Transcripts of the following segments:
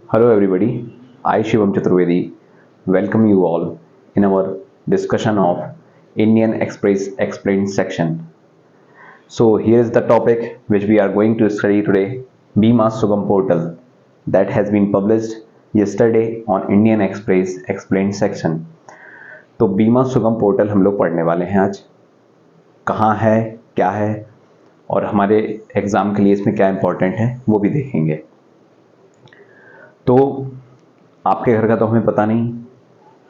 Hello everybody, I Shivam Chaturvedi welcome you all in our discussion of Indian Express Explained section. So here is the topic which we are going to study today, Bima Sugam portal that has been published yesterday on Indian Express Explained section. तो बीमा सुगम portal हम लोग पढ़ने वाले हैं आज। कहाँ है, क्या है और हमारे एग्ज़ाम के लिए इसमें क्या इम्पोर्टेंट है वो भी देखेंगे। तो आपके घर का तो हमें पता नहीं,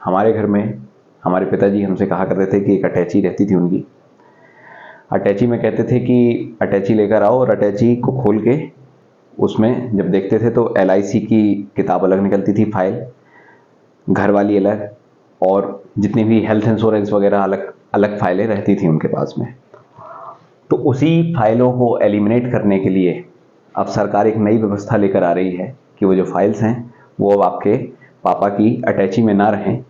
हमारे घर में हमारे पिताजी हमसे कहा करते थे कि एक अटैची रहती थी उनकी। अटैची में कहते थे कि अटैची लेकर आओ और अटैची को खोल के उसमें जब देखते थे तो LIC की किताब अलग निकलती थी, फाइल घर वाली अलग, और जितनी भी हेल्थ इंश्योरेंस वगैरह अलग अलग फाइलें रहती थी उनके पास में। तो उसी फाइलों को एलिमिनेट करने के लिए अब सरकार एक नई व्यवस्था लेकर आ रही है कि वो जो फाइल्स हैं वो अब आपके पापा की अटैची में ना रहें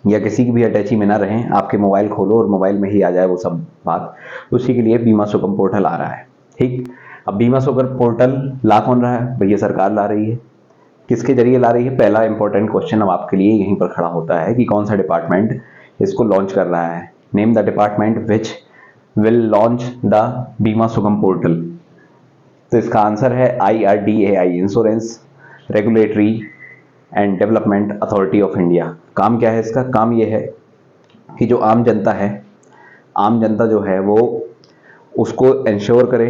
या किसी की भी अटैची में ना रहें, आपके मोबाइल खोलो और मोबाइल में ही आ जाए वो सब बात। उसी के लिए बीमा सुगम पोर्टल आ रहा है। ठीक, अब बीमा सुगम पोर्टल ला कौन रहा है? भैया सरकार ला रही है। किसके जरिए ला रही है? पहला इंपॉर्टेंट क्वेश्चन अब आपके लिए यहीं पर खड़ा होता है कि कौन सा डिपार्टमेंट इसको लॉन्च कर रहा है। Name the department which will launch the बीमा सुगम पोर्टल। तो इसका आंसर है IRDAI, insurance regulatory and development authority of India. काम क्या है इसका? काम ये है कि जो आम जनता है, आम जनता जो है वो उसको इंश्योर करे।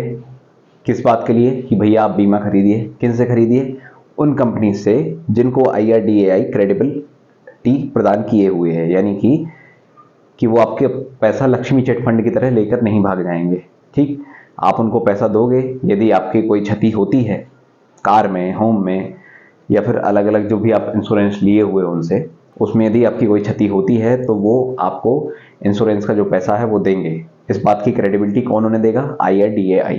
किस बात के लिए? कि भैया आप बीमा खरीदिए। किन से खरीदिए? उन कंपनी से जिनको IRDAI क्रेडिबिलिटी प्रदान किए हुए है, यानी कि वो आपके पैसा लक्ष्मी चिट फंड की तरह लेकर नहीं भाग जाएंगे। ठीक, आप उनको पैसा दोगे, यदि आपकी कोई क्षति होती है कार में, होम में, या फिर अलग अलग जो भी आप इंश्योरेंस लिए हुए उनसे, उसमें यदि आपकी कोई क्षति होती है तो वो आपको इंश्योरेंस का जो पैसा है वो देंगे। इस बात की क्रेडिबिलिटी कौन उन्हें देगा? IRDAI।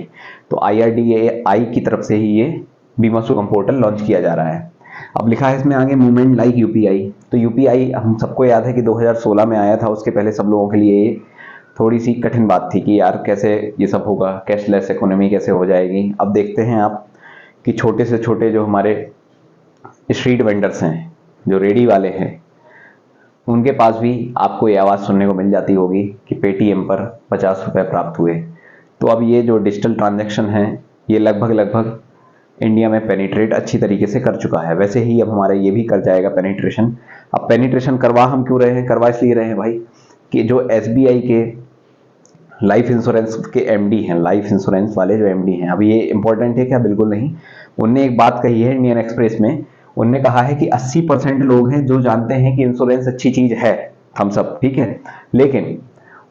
तो IRDAI की तरफ से ही ये बीमा सुगम पोर्टल लॉन्च किया जा रहा है। अब लिखा है इसमें आगे मूवमेंट लाइक UPI। तो UPI हम सबको याद है कि 2016 में आया था। उसके पहले सब लोगों के लिए थोड़ी सी कठिन बात थी कि यार कैसे ये सब होगा, कैशलेस इकोनॉमी कैसे हो जाएगी। अब देखते हैं आप कि छोटे से छोटे जो हमारे स्ट्रीट वेंडर्स हैं, जो रेडी वाले हैं, उनके पास भी आपको ये आवाज़ सुनने को मिल जाती होगी कि पेटीएम पर 50 रुपये प्राप्त हुए। तो अब ये जो डिजिटल ट्रांजैक्शन है ये लगभग इंडिया में पेनिट्रेट अच्छी तरीके से कर चुका है। वैसे ही अब हमारा ये भी कर जाएगा पेनिट्रेशन। अब पेनिट्रेशन करवा हम क्यों रहे हैं? करवा इसलिए रहे हैं भाई कि जो SBI के लाइफ इंश्योरेंस के MD हैं, लाइफ इंश्योरेंस वाले जो MD हैं, अब ये इंपॉर्टेंट है क्या? बिल्कुल नहीं। उनने एक बात कही है इंडियन एक्सप्रेस में, उनने कहा है कि 80% लोग हैं जो जानते हैं कि इंश्योरेंस अच्छी चीज है, हम सब ठीक है, लेकिन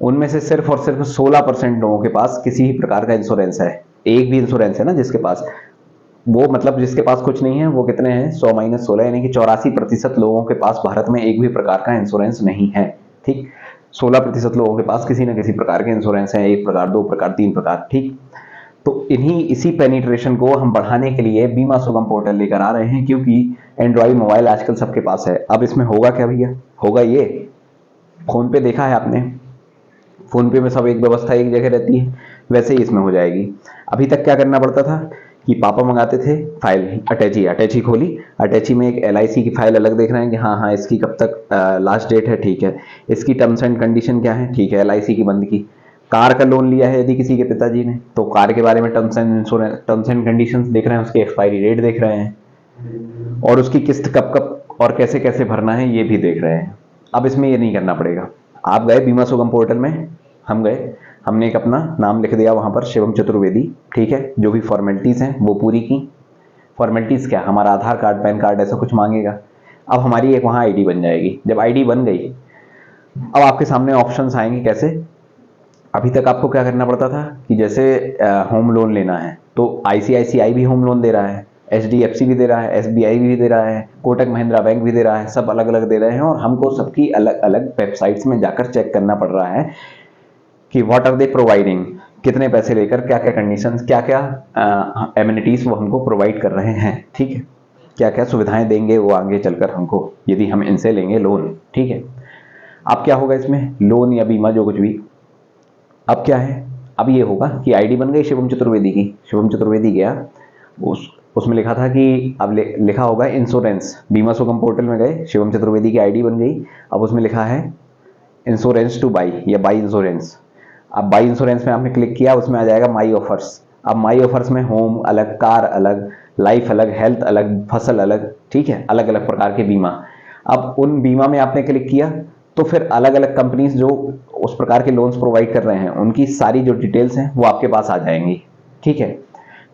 उनमें से सिर्फ और सिर्फ 16% लोगों के पास किसी भी प्रकार का इंश्योरेंस है। एक भी इंश्योरेंस है ना जिसके पास, वो मतलब जिसके पास कुछ नहीं है, वो कितने हैं? 100 माइनस 16, यानी कि 84% लोगों के पास भारत में एक भी प्रकार का इंश्योरेंस नहीं है। ठीक, 16% लोगों के पास किसी न किसी प्रकार के इंश्योरेंस है, 1 प्रकार, 2 प्रकार, 3 प्रकार। ठीक, तो इसी पेनिट्रेशन को हम बढ़ाने के लिए बीमा सुगम पोर्टल लेकर आ रहे हैं, क्योंकि एंड्रॉइड मोबाइल आजकल सबके पास है। अब इसमें होगा क्या भैया? होगा ये, फोन पे देखा है आपने, फोन पे में सब एक व्यवस्था एक जगह रहती है, वैसे ही इसमें हो जाएगी। अभी तक क्या करना पड़ता था कि पापा मंगाते थे फाइल, अटैची खोली, अटैची में एक LIC की फाइल अलग देख रहे हैं कि हाँ हाँ इसकी कब तक लास्ट डेट है, ठीक है, इसकी टर्म्स एंड कंडीशन क्या है, ठीक है, LIC की बंद की। कार का लोन लिया है यदि किसी के पिताजी ने, तो कार के बारे में टर्म्स एंड कंडीशंस देख रहे हैं, उसकी एक्सपायरी डेट देख रहे हैं, और उसकी किस्त कब कब और कैसे कैसे भरना है ये भी देख रहे हैं। अब इसमें ये नहीं करना पड़ेगा। आप गए बीमा सुगम पोर्टल में, हम गए, हमने एक अपना नाम लिख दिया वहां पर, शिवम चतुर्वेदी, ठीक है, जो भी फॉर्मेलिटीज हैं वो पूरी की। फॉर्मेलिटीज क्या? हमारा आधार कार्ड, पैन कार्ड, ऐसा कुछ मांगेगा। अब हमारी एक वहां ID बन जाएगी। जब ID बन गई, अब आपके सामने ऑप्शंस आएंगे। कैसे? अभी तक आपको क्या करना पड़ता था कि जैसे होम लोन लेना है तो ICICI भी होम लोन दे रहा है, HDFC भी दे रहा है, SBI भी दे रहा है, कोटक महिंद्रा बैंक भी दे रहा है, सब अलग अलग दे रहे हैं, और हमको सबकी अलग अलग वेबसाइट्स में जाकर चेक करना पड़ रहा है कि व्हाट आर दे प्रोवाइडिंग, कितने पैसे लेकर, क्या क्या कंडीशंस, क्या क्या एमिनिटीज वो हमको प्रोवाइड कर रहे हैं। ठीक है, क्या क्या सुविधाएं देंगे वो आगे चलकर हमको, यदि हम इनसे लेंगे लोन। ठीक है, अब क्या होगा इसमें, लोन या बीमा जो कुछ भी, अब क्या है, अब ये होगा कि ID बन गई शिवम चतुर्वेदी की। शिवम चतुर्वेदी गया, उस उसमें लिखा था कि अब लिखा होगा इंश्योरेंस, बीमा सुगम पोर्टल में गए, शिवम चतुर्वेदी की आईडी बन गई, अब उसमें लिखा है इंश्योरेंस टू बाई या बाई इंश्योरेंस। अब बाई इंश्योरेंस में आपने क्लिक किया, उसमें आ जाएगा माई ऑफर्स। अब माई ऑफर्स में होम अलग, कार अलग, लाइफ अलग, हेल्थ अलग, फसल अलग, ठीक है, अलग अलग प्रकार के बीमा। अब उन बीमा में आपने क्लिक किया तो फिर अलग अलग कंपनीज जो उस प्रकार के लोन्स प्रोवाइड कर रहे हैं उनकी सारी जो डिटेल्स हैं वो आपके पास आ जाएंगी, ठीक है।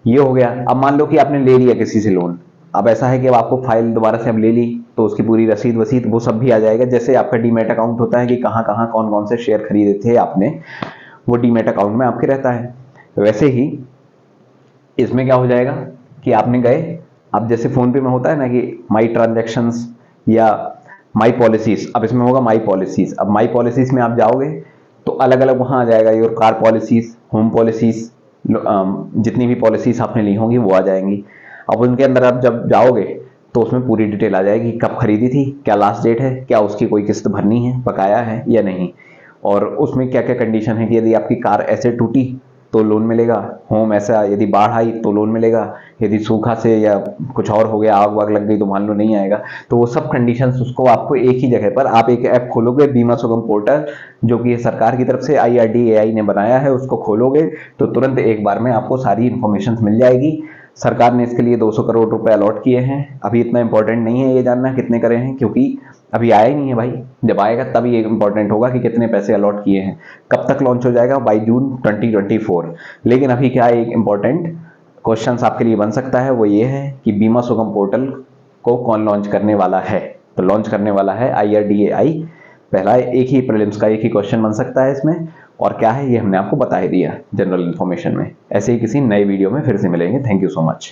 ये हो गया। अब मान लो कि आपने ले लिया किसी से लोन, अब ऐसा है कि अब आपको फाइल दोबारा से अब ले ली तो उसकी पूरी रसीद वसीद वो सब भी आ जाएगा। जैसे आपका डीमैट अकाउंट होता है कि कहाँ कहाँ कौन कौन से शेयर खरीदे थे आपने, वो डीमैट अकाउंट में आपके रहता है। वैसे ही इसमें क्या हो जाएगा कि आपने गए, अब जैसे फोन पे में होता है ना कि माई ट्रांजेक्शन्स या माई पॉलिसीज, अब इसमें होगा माई पॉलिसीज। अब माई पॉलिसीज में आप जाओगे तो अलग अलग वहां आ जाएगा, your car policies, home policies, जितनी भी पॉलिसीज आपने ली होंगी वो आ जाएंगी। अब उनके अंदर आप जब जाओगे तो उसमें पूरी डिटेल आ जाएगी, कब खरीदी थी, क्या लास्ट डेट है, क्या उसकी कोई किस्त भरनी है, बकाया है या नहीं, और उसमें क्या क्या कंडीशन है कि यदि आपकी कार ऐसे टूटी तो लोन मिलेगा, होम ऐसा यदि बाढ़ आई तो लोन मिलेगा, यदि सूखा से या कुछ और हो गया, आग वाग लग गई तो मान लो नहीं आएगा। तो वो सब कंडीशंस उसको आपको एक ही जगह पर, आप एक ऐप खोलोगे बीमा सुगम पोर्टल, जो कि सरकार की तरफ से IRDAI ने बनाया है, उसको खोलोगे तो तुरंत एक बार में आपको सारी इंफॉर्मेशन मिल जाएगी। सरकार ने इसके लिए 200 करोड़ रुपए अलॉट किए हैं। अभी इतना इंपॉर्टेंट नहीं है ये जानना कितने करे हैं, क्योंकि अभी आया ही नहीं है भाई, जब आएगा तब ये इंपॉर्टेंट होगा कि कितने पैसे अलॉट किए हैं। कब तक लॉन्च हो जाएगा? बाई जून 2024। लेकिन अभी क्या एक इंपॉर्टेंट क्वेश्चन आपके लिए बन सकता है, वो ये है कि बीमा सुगम पोर्टल को कौन लॉन्च करने वाला है? तो लॉन्च करने वाला है IRDAI। पहला एक ही प्रीलिम्स का एक ही क्वेश्चन बन सकता है इसमें, और क्या है ये हमने आपको बता ही दिया जनरल इन्फॉर्मेशन में। ऐसे ही किसी नए वीडियो में फिर से मिलेंगे। Thank you so much.